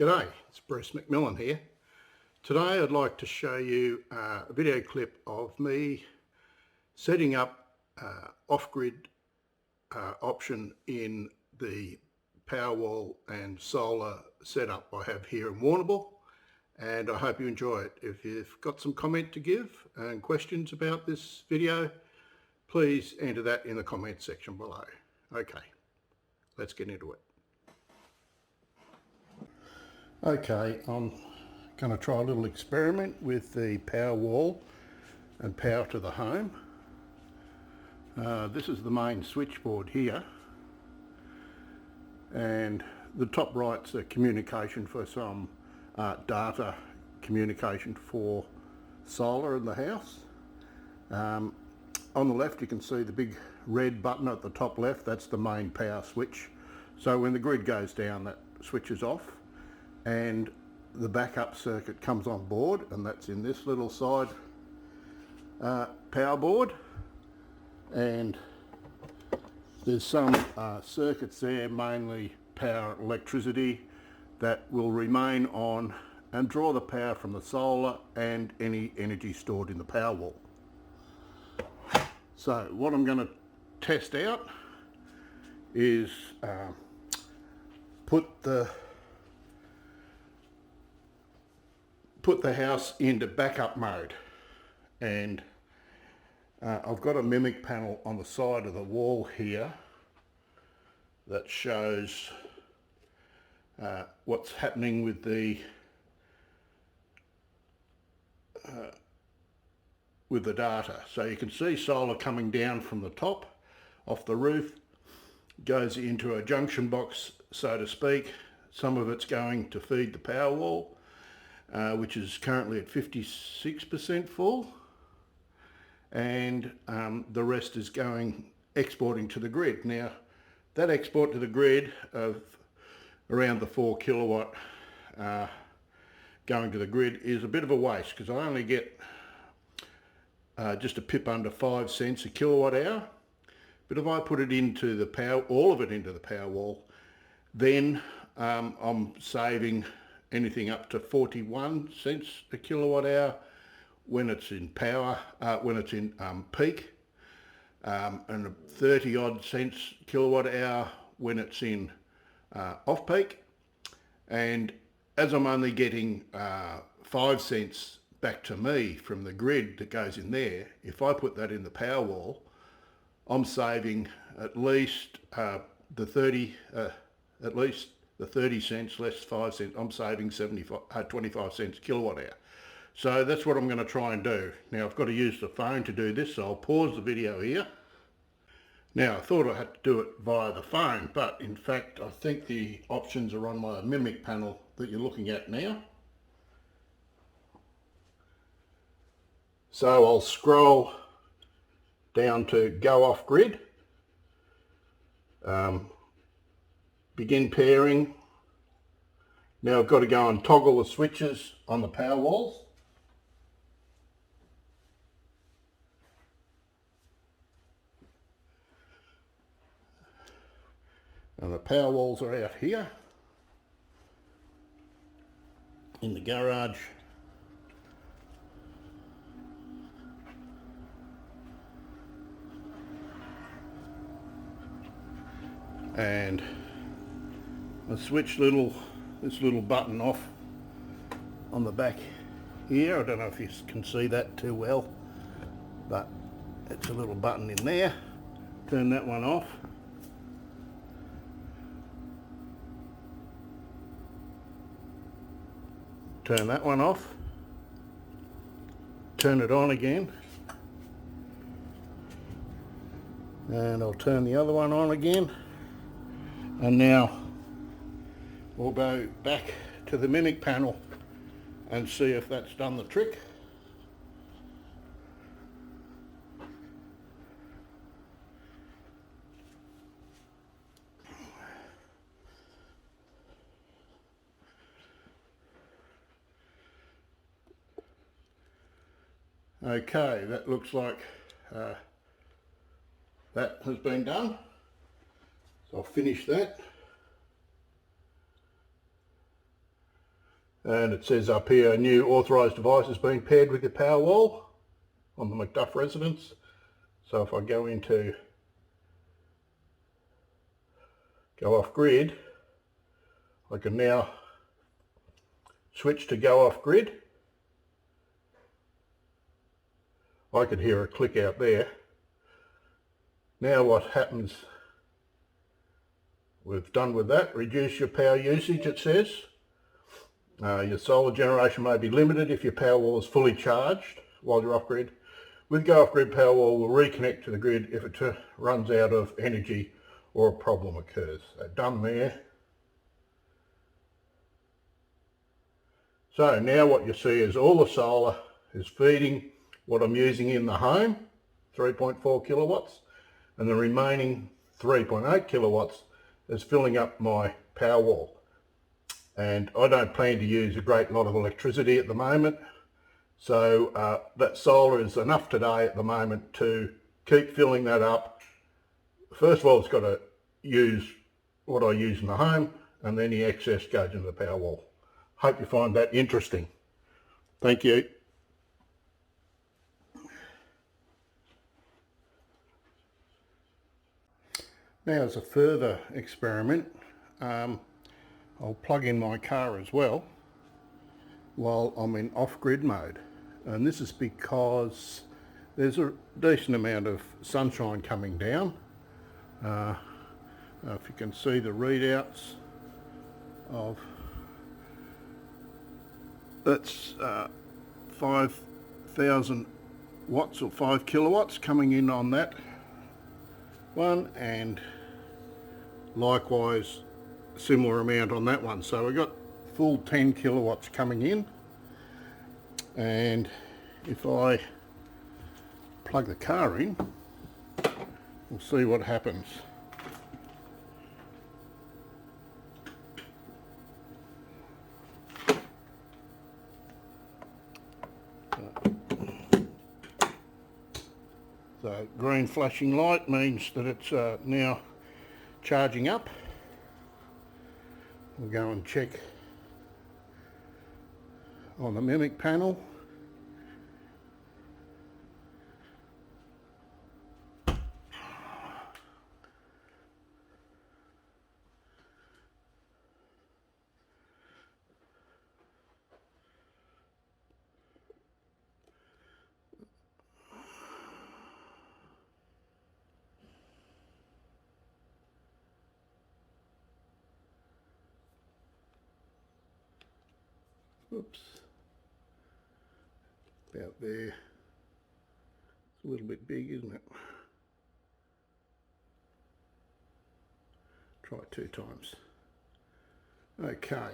G'day, it's Bruce McMillan here. Today I'd like to show you a video clip of me setting up off-grid option in the Powerwall and solar setup I have here in Warrnambool, and I hope you enjoy it. If you've got some comment to give and questions about this video, please enter that in the comment section below. Okay, let's get into it. Okay, I'm going to try a little experiment with the Powerwall and power to the home. This is the main switchboard here, and the top right's a communication for some data communication for solar in the house. On the left you can see the big red button at the top left. That's the main power switch. So when the grid goes down, that switches off and the backup circuit comes on board, and that's in this little side power board. And there's some circuits there, mainly power electricity, that will remain on and draw the power from the solar and any energy stored in the Powerwall. So what I'm going to test out is put the house into backup mode, and I've got a mimic panel on the side of the wall here that shows what's happening with the data. So you can see solar coming down from the top off the roof, goes into a junction box, so to speak. Some of it's going to feed the Powerwall, which is currently at 56% full, and the rest is exporting to the grid. Now that export to the grid of around the 4 kilowatt going to the grid is a bit of a waste, because I only get just a pip under 5 cents a kilowatt hour. But if I put it into the all of it into the Powerwall, then I'm saving anything up to 41 cents a kilowatt hour when it's in power, when it's in peak, and 30 odd cents kilowatt hour when it's in off peak. And as I'm only getting 5 cents back to me from the grid that goes in there, if I put that in the Powerwall, I'm saving at least the 30 cents less 5 cents. I'm saving 25 cents kilowatt hour. So that's what I'm going to try and do. Now I've got to use the phone to do this, so I'll pause the video here. Now I thought I had to do it via the phone, but in fact I think the options are on my mimic panel that you're looking at now. So I'll scroll down to go off grid, begin pairing. Now I've got to go and toggle the switches on the Powerwalls. And the Powerwalls are out here in the garage. And I switch this little button off on the back here. I don't know if you can see that too well, but it's a little button in there. Turn that one off. Turn that one off. Turn it on again. And I'll turn the other one on again. And now we'll go back to the mimic panel and see if that's done the trick. Okay, that looks like that has been done. So I'll finish that. And it says up here, a new authorised device has been paired with your Powerwall on the Macduff residence. So if I go off grid, I can now switch to go off grid. I could hear a click out there. Now what happens, we've done with that, reduce your power usage, it says. Your solar generation may be limited if your Powerwall is fully charged while you're off grid. With Go Off Grid, Powerwall will reconnect to the grid if it runs out of energy or a problem occurs. So done there. So now what you see is all the solar is feeding what I'm using in the home, 3.4 kilowatts, and the remaining 3.8 kilowatts is filling up my Powerwall. And I don't plan to use a great lot of electricity at the moment, so that solar is enough today at the moment to keep filling that up. First of all, it's got to use what I use in the home, and then the excess goes into the Powerwall. Hope you find that interesting. Thank you. Now, as a further experiment, I'll plug in my car as well while I'm in off-grid mode. And this is because there's a decent amount of sunshine coming down. If you can see the readouts of, that's 5,000 watts or 5 kilowatts coming in on that one, and likewise similar amount on that one. So we've got full 10 kilowatts coming in, and if I plug the car in, we'll see what happens. So green flashing light means that it's now charging up. We'll go and check on the Mimic panel. Oops, about there. It's a little bit big, isn't it? Try it 2 times. Okay.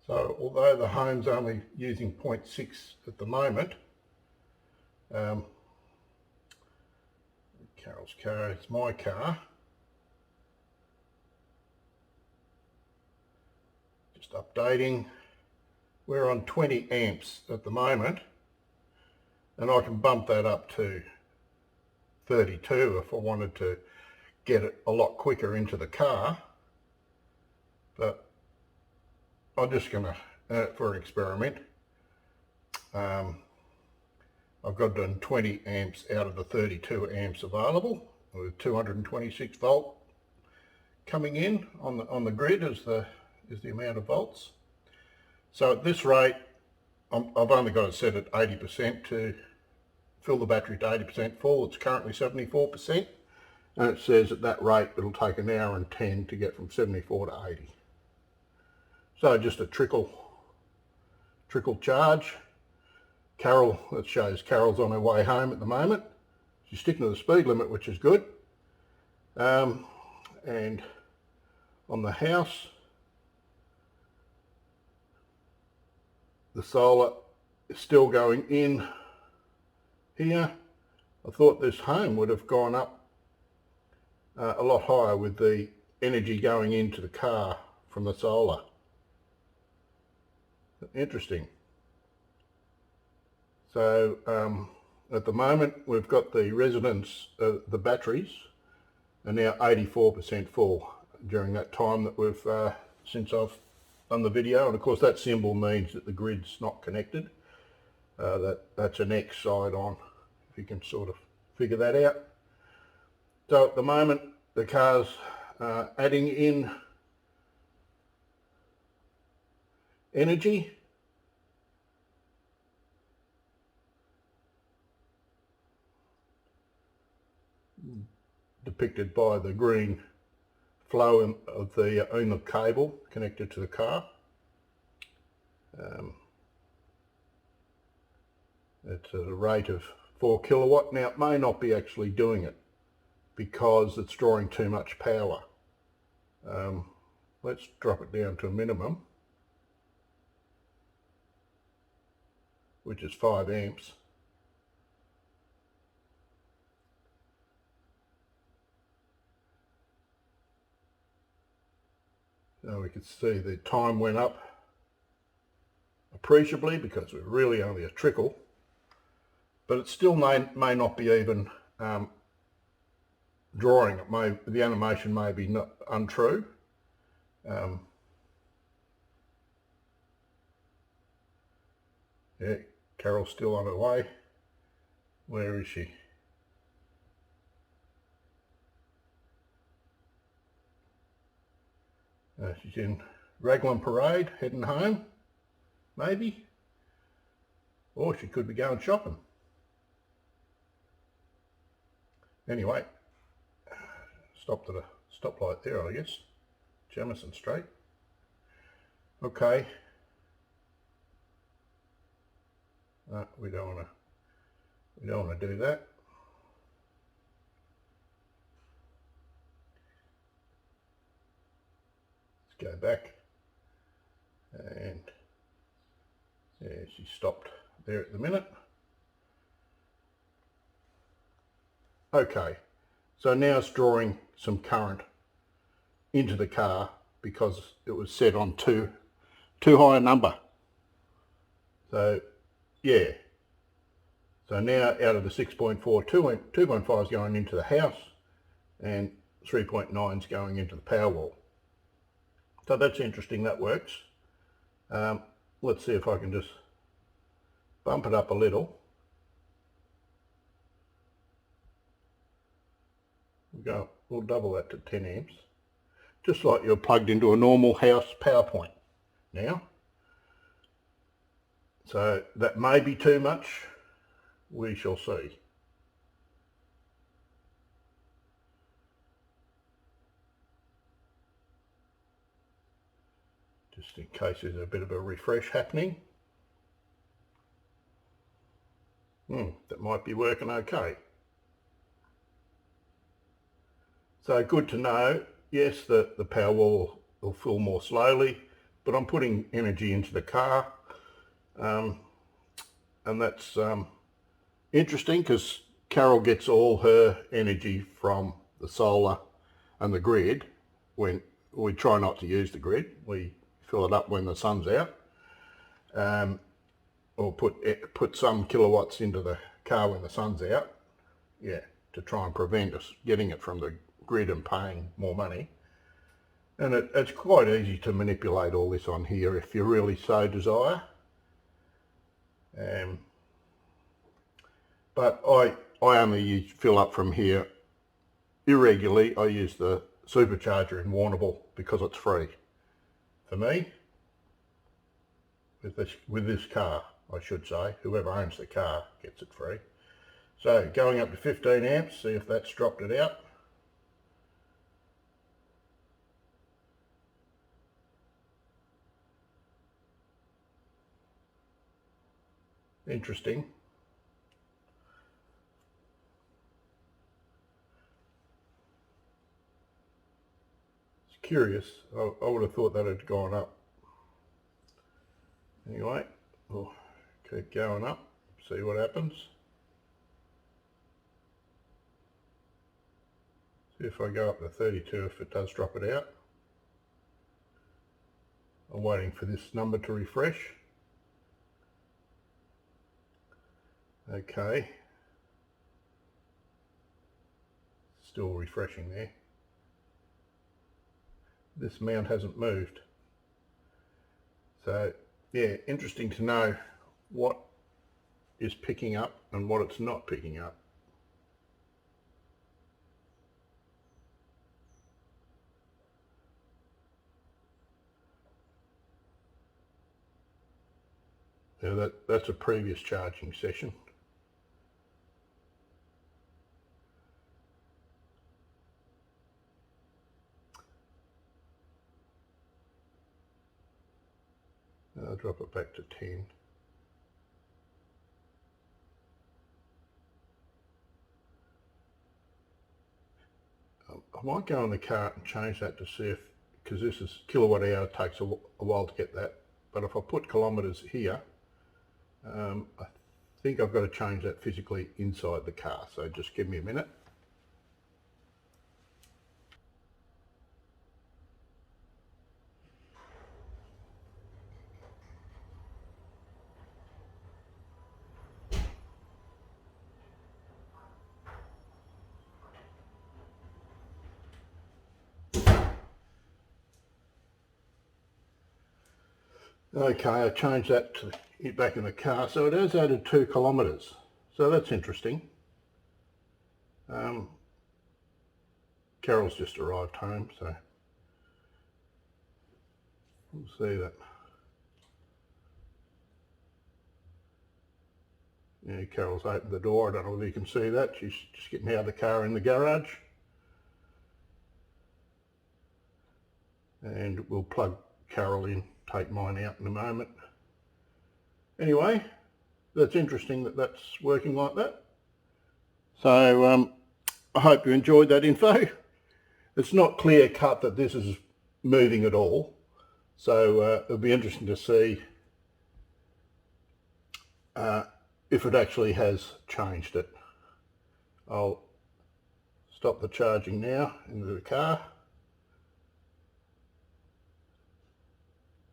So although the home's only using 0.6 at the moment, Carol's car, it's my car. Just updating. We're on 20 amps at the moment, and I can bump that up to 32 if I wanted to get it a lot quicker into the car. But I'm just going to, for an experiment, I've got done 20 amps out of the 32 amps available, with 226 volt coming in on the grid is the amount of volts. So at this rate, I've only got it set at 80% to fill the battery to 80% full. It's currently 74%, and it says at that rate it'll take an hour and 10 to get from 74 to 80. So just a trickle charge. Carol, that shows Carol's on her way home at the moment. She's sticking to the speed limit, which is good. And on the house, the solar is still going in here. I thought this home would have gone up a lot higher with the energy going into the car from the solar. Interesting. So at the moment we've got the residence, the batteries are now 84% full during that time that we've since I've done the video. And of course that symbol means that the grid's not connected. That's an X side on, if you can sort of figure that out. So at the moment the car's adding in energy. Depicted by the green flow of the in the cable connected to the car. It's at a rate of 4 kilowatt. Now it may not be actually doing it because it's drawing too much power. Let's drop it down to a minimum, which is 5 amps. Now we can see the time went up appreciably because we're really only a trickle, but it still may not be even drawing. The animation may be not untrue. Yeah, Carol's still on her way. Where is she? She's in Raglan Parade, heading home, maybe. Or she could be going shopping. Anyway, stopped at a stoplight there, I guess. Jamison Street. Okay. We don't want to do that. Let's go back. And yeah, she stopped there at the minute. Okay, so now it's drawing some current into the car because it was set on too high a number. So yeah, so now out of the 6.4, 2.5 is going into the house and 3.9 is going into the Powerwall. So that's interesting, that works. Let's see if I can just bump it up a little. We'll double that to 10 amps, just like you're plugged into a normal house power point now. So that may be too much, we shall see. Just in case there's a bit of a refresh happening. That might be working okay. So good to know. Yes, the Powerwall will fill more slowly, but I'm putting energy into the car. And that's interesting because Carol gets all her energy from the solar and the grid. When we try not to use the grid, we fill it up when the sun's out, or put some kilowatts into the car when the sun's out, yeah, to try and prevent us getting it from the grid and paying more money. And it's quite easy to manipulate all this on here if you really so desire. But I only fill up from here irregularly. I use the supercharger in Warrnambool because it's free for me with this car, I should say. Whoever owns the car gets it free. So going up to 15 amps, see if that's dropped it out. Interesting. It's curious. I would have thought that had gone up. Anyway, we'll keep going up, see what happens. See if I go up to 32, if it does drop it out. I'm waiting for this number to refresh. Okay. still refreshing there. This mount hasn't moved. So yeah, interesting to know what is picking up and what it's not picking up. Now that's a previous charging session. I'll drop it back to 10. I might go in the car and change that to see if, because this is kilowatt hour, it takes a while to get that. But if I put kilometres here, I think I've got to change that physically inside the car. So just give me a minute. Okay, I changed that to it back in the car, so it has added 2 kilometres. So that's interesting. Carol's just arrived home, so we'll see that. Yeah, Carol's opened the door. I don't know whether you can see that. She's just getting out of the car in the garage. And we'll plug Carol in, take mine out in a moment. Anyway, that's interesting that that's working like that. So I hope you enjoyed that info. It's not clear cut that this is moving at all. So it'll be interesting to see if it actually has changed it. I'll stop the charging now into the car.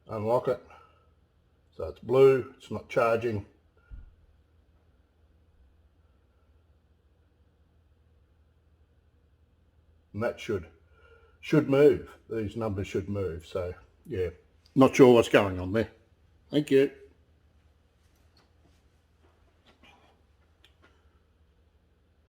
Unlock it. So it's blue, it's not charging. And that should move. These numbers should move. So yeah, not sure what's going on there. Thank you.